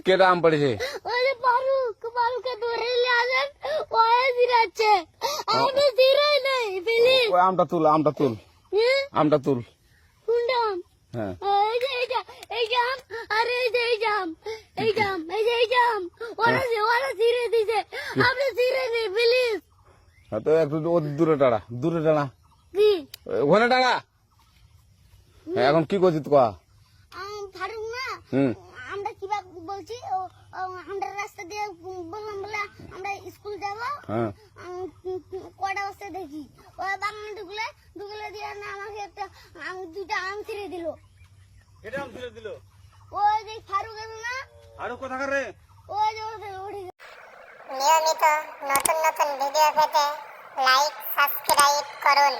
কেটা আম পড়েছে? ওই যে ফারুককে ধরে নিয়ে আসেন, ওই জিরাচ্ছে। আমি জিরাই নাই, প্লিজ। ওই আমটা তুল, আমটা তুল, আমটা তুল। কোনটা আম? হ্যাঁ, এই যে এই জাম, আরে এই যে এই জাম, এই জাম, এই যে এই জাম। ওরা জিরে দিছে, আপনি জিরে নেই, প্লিজ। তো একটু দূরে টাড়া, দূরে টাড়া, কি? ওখানে টাড়া। এখন কি করছিস কয়া? ফারুক না, হুম, আমরা কিভাবে বলছি, আমরা রাস্তা দিয়ে বললাম বলে আমরা স্কুল যাবো। হ্যাঁ, কটা বস্তা দেখি ওই বাগানে ঢুকলে দিয়ে না আমাকে একটা দুইটা আম ছিঁড়ে দিল। এটা আম ছিঁড়ে দিল? ওই যে ফারুক এলো না, আরো কোথাকার রে? ওই যে উঠে নিয়মিত নতুন নতুন ভিডিও পেতে লাইক সাবস্ক্রাইব করুন।